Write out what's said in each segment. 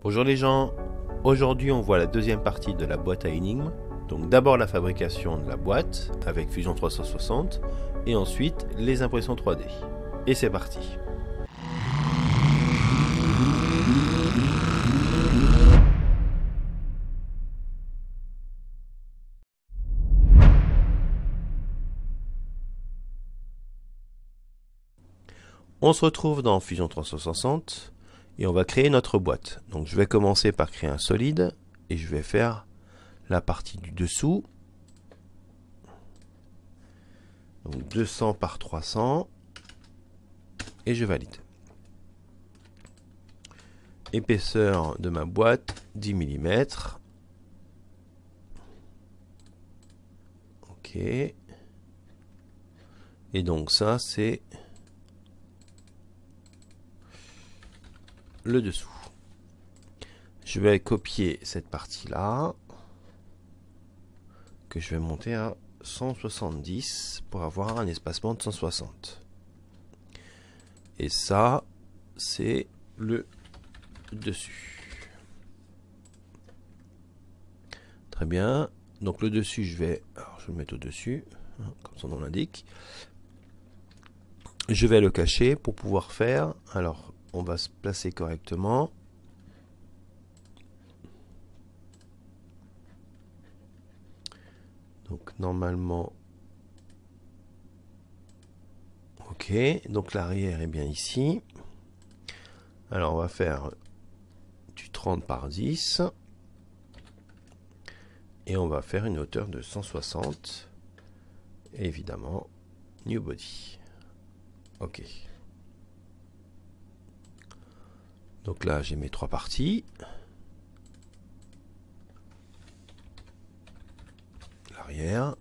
Bonjour les gens, aujourd'hui on voit la deuxième partie de la boîte à énigmes. Donc d'abord la fabrication de la boîte avec Fusion 360 et ensuite les impressions 3D. Et c'est parti. On se retrouve dans Fusion 360 et on va créer notre boîte. Donc je vais commencer par créer un solide et je vais faire la partie du dessous. Donc 200 par 300 et je valide. Épaisseur de ma boîte 10 mm. Ok. Et donc ça c'est le dessous. Je vais copier cette partie là que je vais monter à 170 pour avoir un espacement de 160. Et ça c'est le dessus. Très bien. Donc le dessus je vais le mettre au dessus comme son nom l'indique. Je vais le cacher pour pouvoir faire. Alors on va se placer correctement. Donc normalement, ok, donc l'arrière est bien ici. Alors on va faire du 30 par 10 et on va faire une hauteur de 160 et évidemment new body. Ok. Donc là j'ai mes trois parties. L'arrière.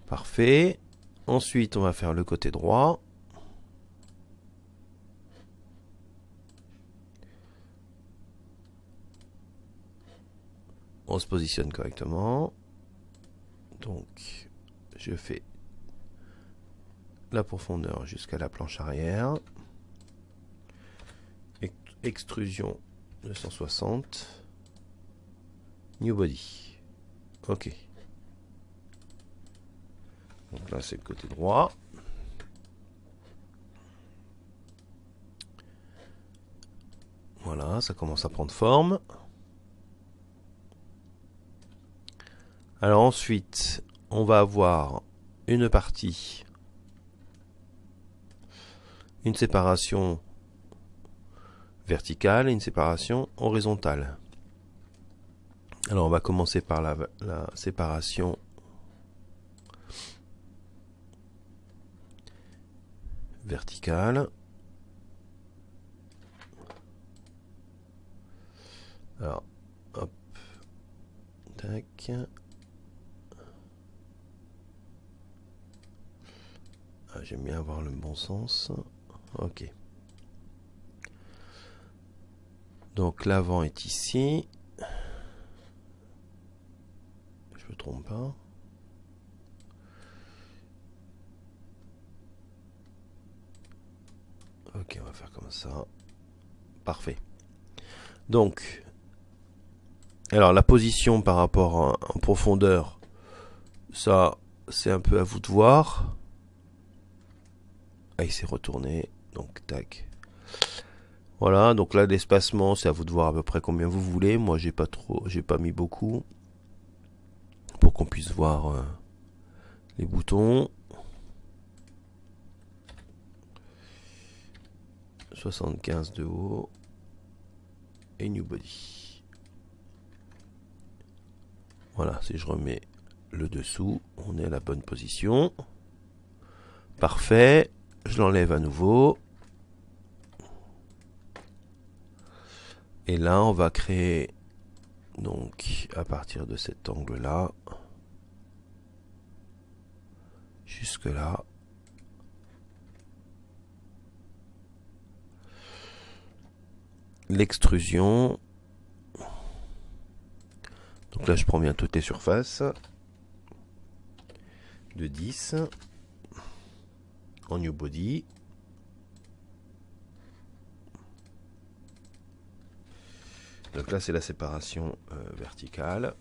Parfait. Ensuite on va faire le côté droit. On se positionne correctement. Donc je fais la profondeur jusqu'à la planche arrière. Extrusion de 160. New body. Ok. Donc là c'est le côté droit. Voilà, ça commence à prendre forme. Alors ensuite, on va avoir une partie, une séparation verticale et une séparation horizontale. Alors on va commencer par la séparation verticale. Alors, hop, tac. J'aime bien avoir le bon sens. Ok. Donc l'avant est ici. Je me trompe pas. Ok, on va faire comme ça. Parfait. Donc, alors la position par rapport en profondeur, ça c'est un peu à vous de voir. Ah, il s'est retourné. Donc tac. Voilà, donc là l'espacement, c'est à vous de voir à peu près combien vous voulez. Moi j'ai pas mis beaucoup pour qu'on puisse voir les boutons. 75 de haut et new body. Voilà, si je remets le dessous, on est à la bonne position. Parfait, je l'enlève à nouveau. Et là, on va créer, donc, à partir de cet angle-là, jusque là, l'extrusion. Donc là, je prends bien toutes les surfaces. De 10 en new body. Donc là c'est la séparation verticale.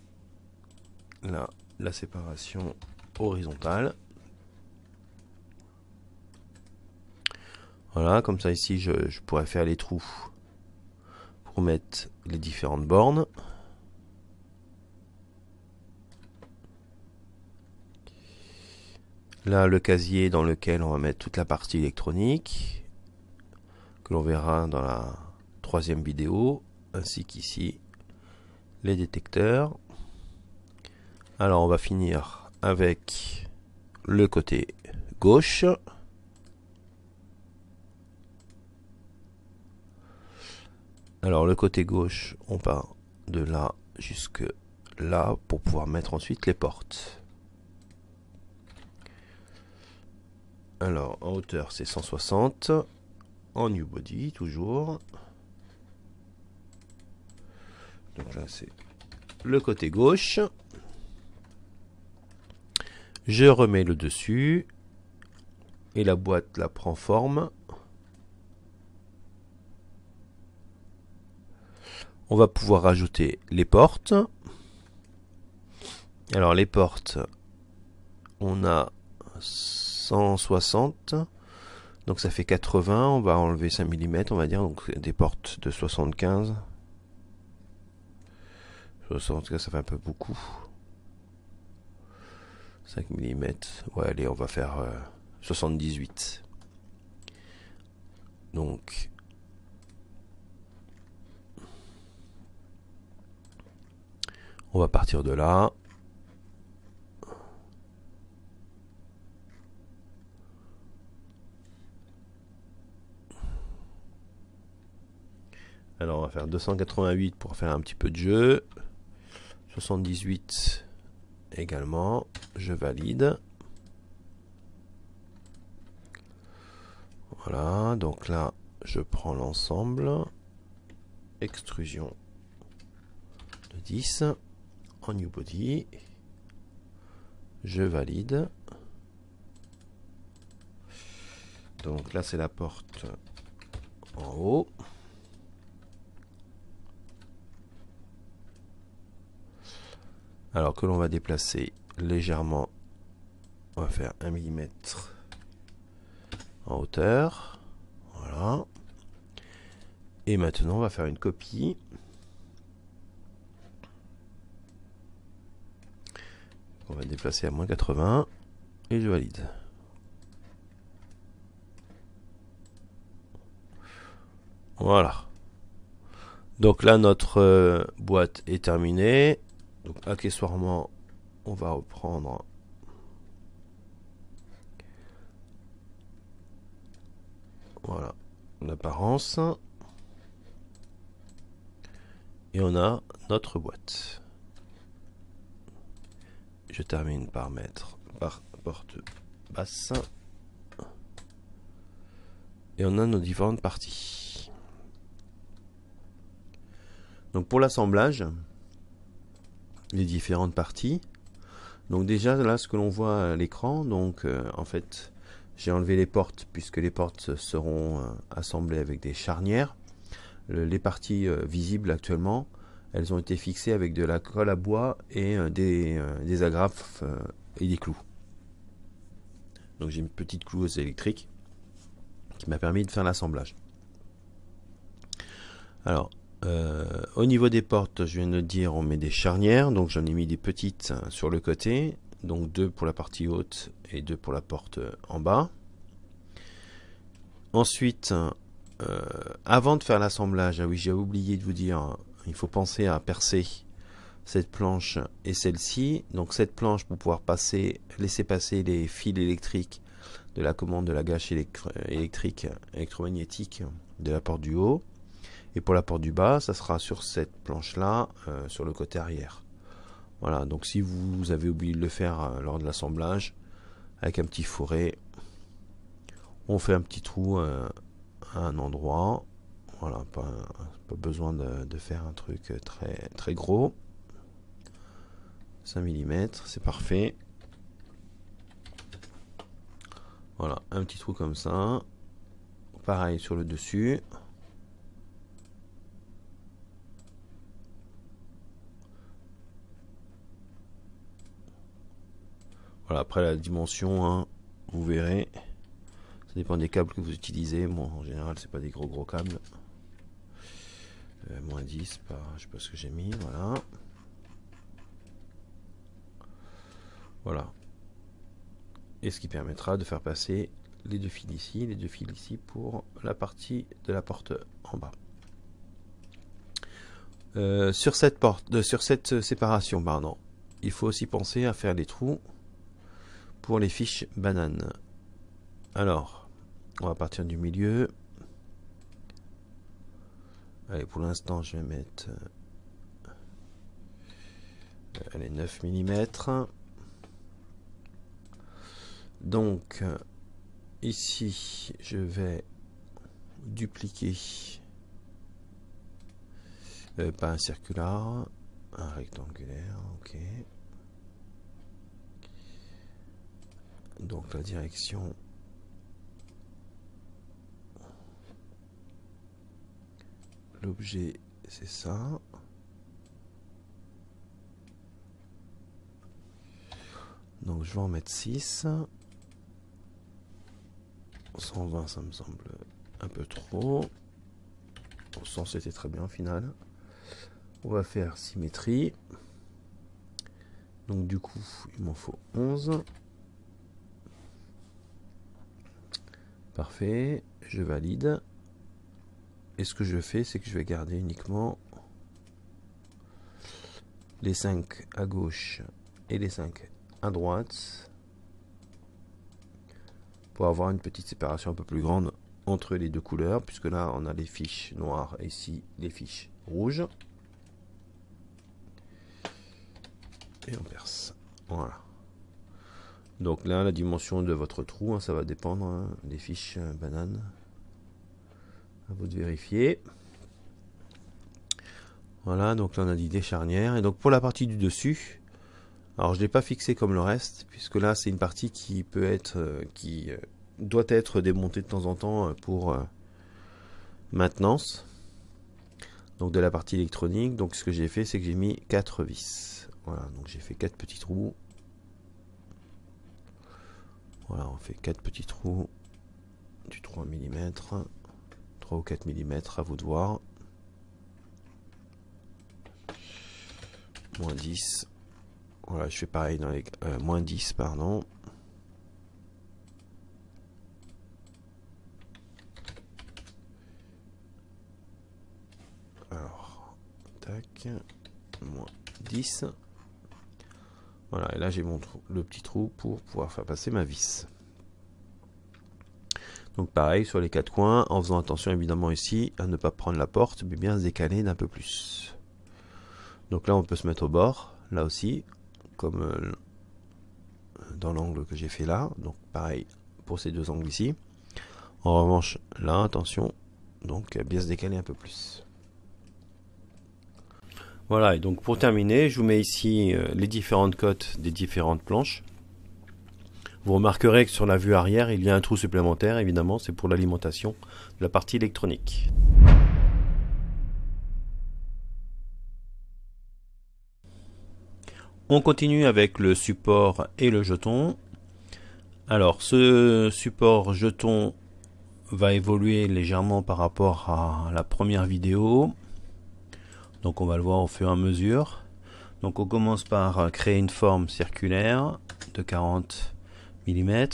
Là la séparation horizontale. Voilà, comme ça ici je pourrais faire les trous pour mettre les différentes bornes. Là le casier dans lequel on va mettre toute la partie électronique, que l'on verra dans la troisième vidéo, ainsi qu'ici les détecteurs. Alors on va finir avec le côté gauche. Alors le côté gauche, on part de là jusque là pour pouvoir mettre ensuite les portes. Alors en hauteur c'est 160, en new body toujours. Donc là c'est le côté gauche. Je remets le dessus et la boîte là prend forme. On va pouvoir rajouter les portes. Alors les portes, on a 160, donc ça fait 80, on va enlever 5 mm on va dire, donc des portes de 75. 75 ça fait un peu beaucoup. 5 mm, ouais allez on va faire 78. Donc on va partir de là. Alors on va faire 288 pour faire un petit peu de jeu. 78 également. Je valide. Voilà, donc là je prends l'ensemble. Extrusion de 10. En new body. Je valide. Donc là c'est la porte en haut. Alors que l'on va déplacer légèrement, on va faire 1 mm en hauteur. Voilà. Et maintenant on va faire une copie. On va déplacer à moins 80 et je valide. Voilà. Donc là notre boîte est terminée. Donc accessoirement on va reprendre voilà l'apparence et on a notre boîte. Je termine par mettre par porte basse et on a nos différentes parties. Donc pour l'assemblage, les différentes parties. Donc déjà là ce que l'on voit à l'écran, donc en fait j'ai enlevé les portes puisque les portes seront assemblées avec des charnières. Les parties visibles actuellement, elles ont été fixées avec de la colle à bois et des agrafes et des clous. Donc j'ai une petite cloueuse électrique qui m'a permis de faire l'assemblage. Alors au niveau des portes, je viens de dire, on met des charnières, donc j'en ai mis des petites sur le côté, donc 2 pour la partie haute et 2 pour la porte en bas. Ensuite, avant de faire l'assemblage, ah oui, j'ai oublié de vous dire, il faut penser à percer cette planche et celle-ci. Donc cette planche pour pouvoir laisser passer les fils électriques de la commande de la gâche électrique électromagnétique de la porte du haut. Et pour la porte du bas, ça sera sur cette planche-là, sur le côté arrière. Voilà, donc si vous avez oublié de le faire lors de l'assemblage, avec un petit fourré, on fait un petit trou à un endroit. Voilà, pas besoin de faire un truc très gros. 5 mm, c'est parfait. Voilà, un petit trou comme ça. Pareil sur le dessus. Voilà, après la dimension, hein, vous verrez. Ça dépend des câbles que vous utilisez. Moi, en général, c'est pas des gros câbles. Moins 10, je sais pas ce que j'ai mis. Voilà. Voilà. Et ce qui permettra de faire passer les deux fils ici pour la partie de la porte en bas. Sur cette séparation, pardon, il faut aussi penser à faire des trous pour les fiches bananes. Alors, on va partir du milieu. Allez, pour l'instant, je vais mettre allez, 9 mm. Donc, ici, je vais dupliquer, pas un circulaire, un rectangulaire, ok. Donc la direction, l'objet, c'est ça. Donc je vais en mettre 6. 120, ça me semble un peu trop. 100, c'était très bien au final. On va faire symétrie. Donc du coup, il m'en faut 11. Parfait, je valide. Et ce que je fais, c'est que je vais garder uniquement les 5 à gauche et les 5 à droite pour avoir une petite séparation un peu plus grande entre les deux couleurs, puisque là on a les fiches noires et ici les fiches rouges. Et on perce. Voilà. Donc là, la dimension de votre trou, hein, ça va dépendre hein, des fiches bananes. À vous de vérifier. Voilà, donc là on a dit des charnières. Et donc pour la partie du dessus, alors je ne l'ai pas fixé comme le reste, puisque là c'est une partie qui peut être, qui doit être démontée de temps en temps pour maintenance. Donc de la partie électronique. Donc ce que j'ai fait, c'est que j'ai mis 4 vis. Voilà, donc j'ai fait 4 petits trous. Voilà, on fait 4 petits trous du 3 mm, 3 ou 4 mm, à vous de voir. Moins 10. Voilà, je fais pareil dans les moins 10, pardon. Alors, tac, moins 10. Voilà, et là j'ai mon trou, le petit trou pour pouvoir faire passer ma vis. Donc pareil sur les 4 coins, en faisant attention évidemment ici à ne pas prendre la porte, mais bien se décaler d'un peu plus. Donc là on peut se mettre au bord, là aussi, comme dans l'angle que j'ai fait là. Donc pareil pour ces deux angles ici. En revanche là, attention, donc bien se décaler un peu plus. Voilà, et donc pour terminer, je vous mets ici les différentes cotes des différentes planches. Vous remarquerez que sur la vue arrière, il y a un trou supplémentaire, évidemment, c'est pour l'alimentation de la partie électronique. On continue avec le support et le jeton. Alors, ce support jeton va évoluer légèrement par rapport à la première vidéo. Donc on va le voir au fur et à mesure. Donc on commence par créer une forme circulaire de 40 mm.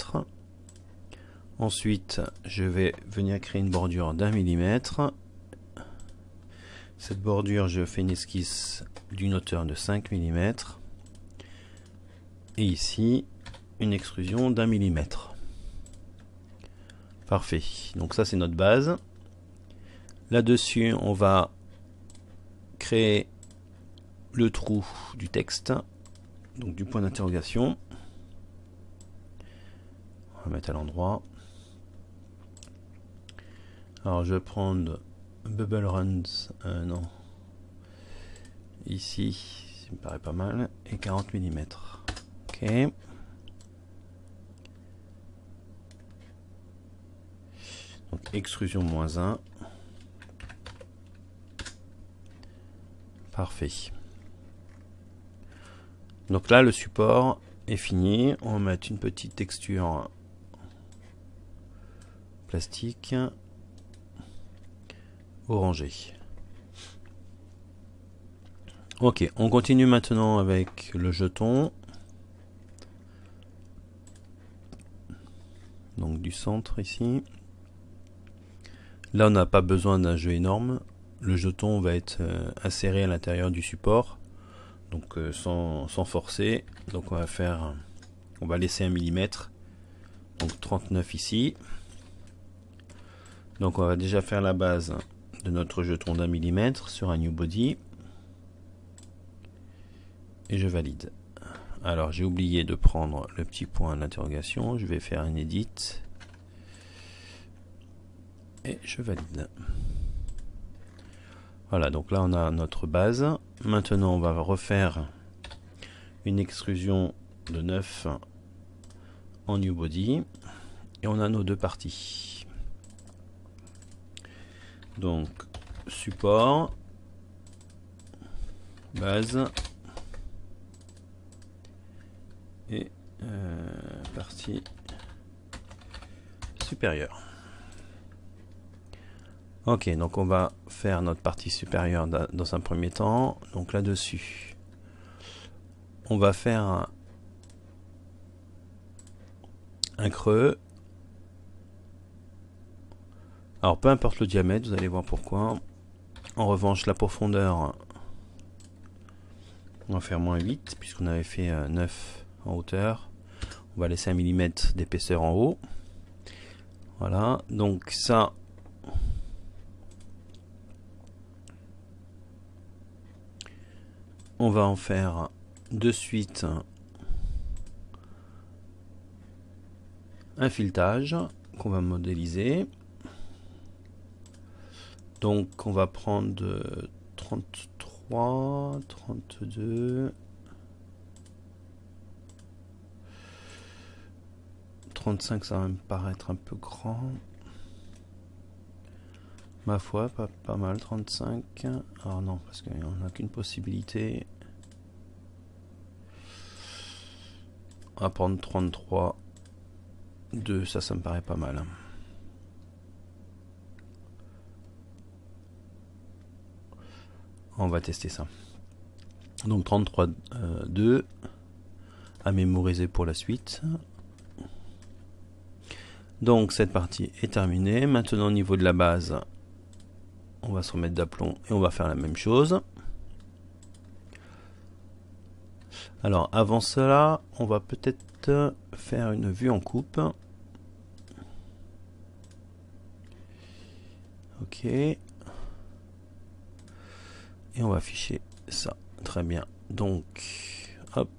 Ensuite je vais venir créer une bordure d'1 mm. Cette bordure, je fais une esquisse d'une hauteur de 5 mm. Et ici une extrusion d'1 mm. Parfait, donc ça c'est notre base. Là-dessus on va créer le trou du texte, donc du point d'interrogation. On va mettre à l'endroit. Alors je vais prendre Bubble Runs, non, ici, ça me paraît pas mal, et 40 mm. Ok. Donc extrusion -1. Parfait. Donc là, le support est fini. On va mettre une petite texture plastique orangé. Ok, on continue maintenant avec le jeton. Donc du centre ici. Là on n'a pas besoin d'un jeu énorme. Le jeton va être inséré à l'intérieur du support. Donc sans forcer. Donc on va laisser 1 mm. Donc 39 ici. Donc on va déjà faire la base de notre jeton d'1 mm sur un new body. Et je valide. Alors j'ai oublié de prendre le petit point d'interrogation. Je vais faire un edit. Et je valide. Voilà, donc là on a notre base. Maintenant on va refaire une extrusion de 9 en new body. Et on a nos deux parties. Donc support, base et partie supérieure. Ok, donc on va faire notre partie supérieure dans un premier temps. Donc là-dessus, on va faire un creux. Alors peu importe le diamètre, vous allez voir pourquoi. En revanche, la profondeur, on va faire -8 puisqu'on avait fait 9 en hauteur. On va laisser 1 mm d'épaisseur en haut. Voilà, donc ça, on va en faire de suite un filetage qu'on va modéliser. Donc on va prendre 33, 32, 35, ça va me paraître un peu grand. Ma foi, pas mal, 35. Alors non, parce qu'il n'y en a qu'une possibilité. On va prendre 33, 2, ça me paraît pas mal. On va tester ça. Donc 33, 2 à mémoriser pour la suite. Donc cette partie est terminée. Maintenant au niveau de la base, on va se remettre d'aplomb et on va faire la même chose. Alors avant cela, on va peut-être faire une vue en coupe. Ok. Et on va afficher ça. Très bien. Donc, hop.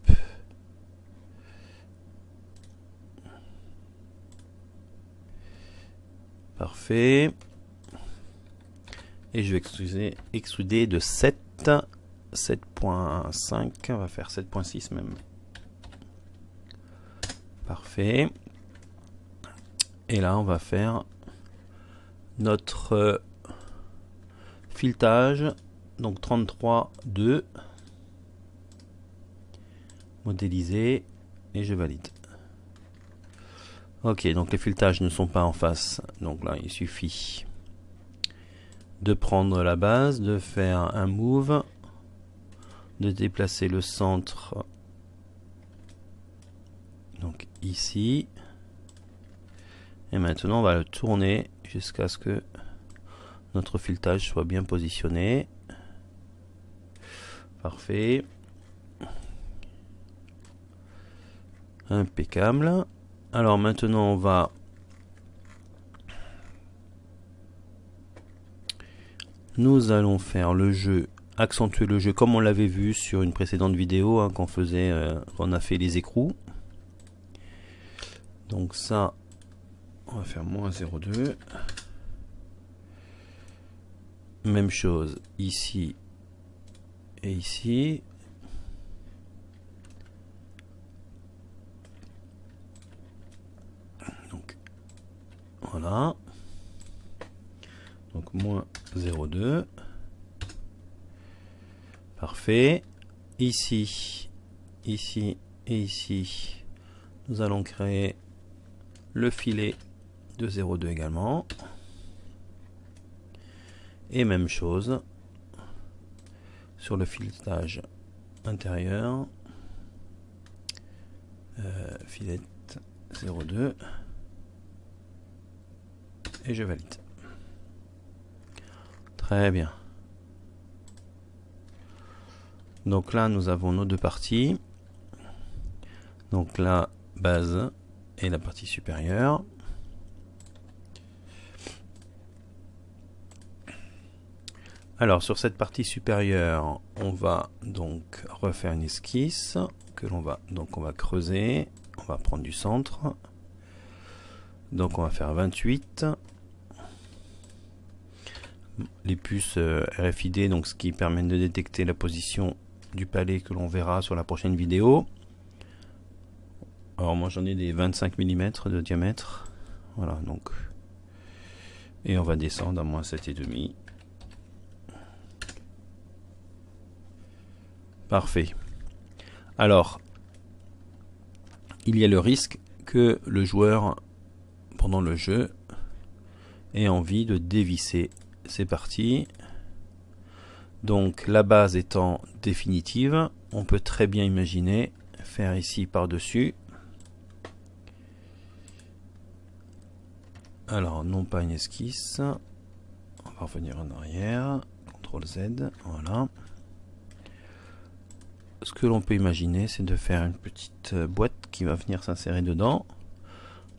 Parfait. Et je vais extruder de 7, 7.5. On va faire 7.6 même. Parfait. Et là, on va faire notre filetage. Donc 33, 2. Modéliser. Et je valide. Ok, donc les filetages ne sont pas en face. Donc là, il suffit de prendre la base, de faire un move, de déplacer le centre. Donc ici. Et maintenant, on va le tourner jusqu'à ce que notre filetage soit bien positionné. Parfait. Impeccable. Alors maintenant on va nous allons faire le jeu, accentuer le jeu comme on l'avait vu sur une précédente vidéo hein, qu'on a fait les écrous. Donc ça on va faire -0,2. Même chose ici et ici. Donc voilà. Donc -0,2. Parfait. Ici, ici Et ici, nous allons créer le filet de 0,2 également. Et même chose sur le filetage intérieur. Filet 0,2. Et je valide. Très bien. Donc là, nous avons nos deux parties. Donc la base et la partie supérieure. Alors sur cette partie supérieure, on va donc refaire une esquisse que l'on va on va creuser. On va prendre du centre. Donc on va faire 28. Les puces RFID, donc ce qui permet de détecter la position du palais que l'on verra sur la prochaine vidéo. Alors moi j'en ai des 25 mm de diamètre. Voilà donc. Et on va descendre à moins 7,5. Parfait. Alors, il y a le risque que le joueur, pendant le jeu, ait envie de dévisser ces parties. Donc la base étant définitive, on peut très bien imaginer faire ici par-dessus. Alors non pas une esquisse, on va revenir en arrière, CTRL Z, voilà. Ce que l'on peut imaginer, c'est de faire une petite boîte qui va venir s'insérer dedans.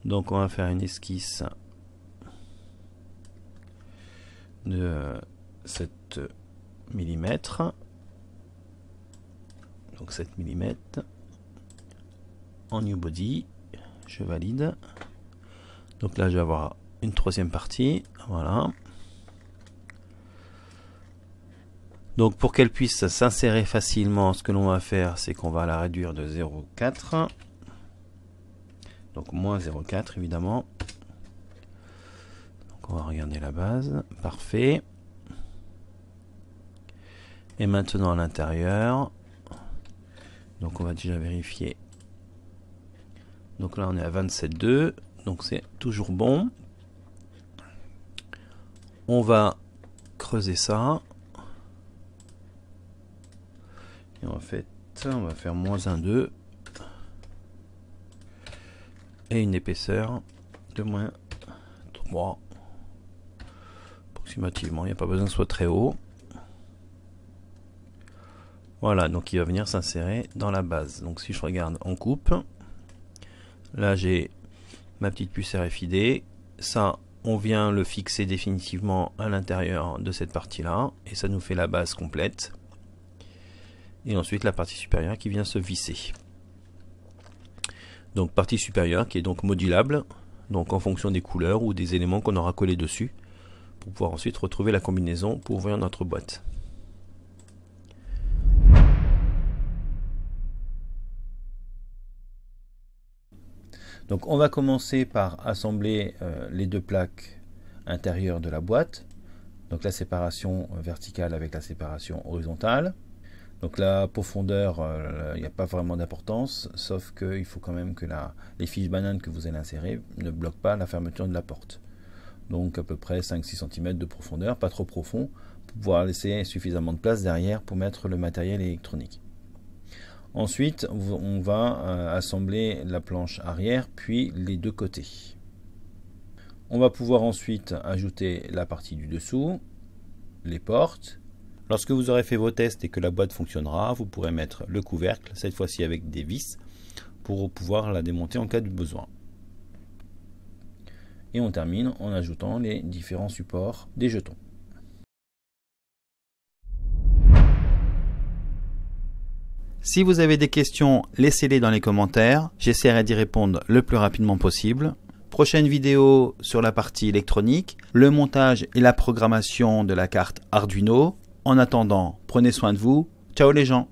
Donc on va faire une esquisse de 7 mm. Donc 7 mm. En new body, je valide. Donc là je vais avoir une troisième partie, voilà. Donc pour qu'elle puisse s'insérer facilement, ce que l'on va faire, c'est qu'on va la réduire de 0,4. Donc moins 0,4 évidemment. Donc on va regarder la base, parfait. Et maintenant à l'intérieur, donc on va déjà vérifier. Donc là on est à 27,2, donc c'est toujours bon. On va creuser ça. Et en fait, on va faire moins 1,2. Et une épaisseur de moins 3. Approximativement, il n'y a pas besoin que ce soit très haut. Voilà, donc il va venir s'insérer dans la base. Donc si je regarde en coupe, là j'ai ma petite puce RFID. Ça, on vient le fixer définitivement à l'intérieur de cette partie-là. Et ça nous fait la base complète. Et ensuite la partie supérieure qui vient se visser. Donc partie supérieure qui est donc modulable, donc en fonction des couleurs ou des éléments qu'on aura collés dessus, pour pouvoir ensuite retrouver la combinaison pour ouvrir notre boîte. Donc on va commencer par assembler les deux plaques intérieures de la boîte. Donc la séparation verticale avec la séparation horizontale. Donc la profondeur, il n'y a pas vraiment d'importance, sauf qu'il faut quand même que les fiches bananes que vous allez insérer ne bloquent pas la fermeture de la porte. Donc à peu près 5-6 cm de profondeur, pas trop profond, pour pouvoir laisser suffisamment de place derrière pour mettre le matériel électronique. Ensuite, on va assembler la planche arrière, puis les deux côtés. On va pouvoir ensuite ajouter la partie du dessous, les portes. Lorsque vous aurez fait vos tests et que la boîte fonctionnera, vous pourrez mettre le couvercle, cette fois-ci avec des vis, pour pouvoir la démonter en cas de besoin. Et on termine en ajoutant les différents supports des jetons. Si vous avez des questions, laissez-les dans les commentaires. J'essaierai d'y répondre le plus rapidement possible. Prochaine vidéo sur la partie électronique, le montage et la programmation de la carte Arduino. En attendant, prenez soin de vous. Ciao les gens!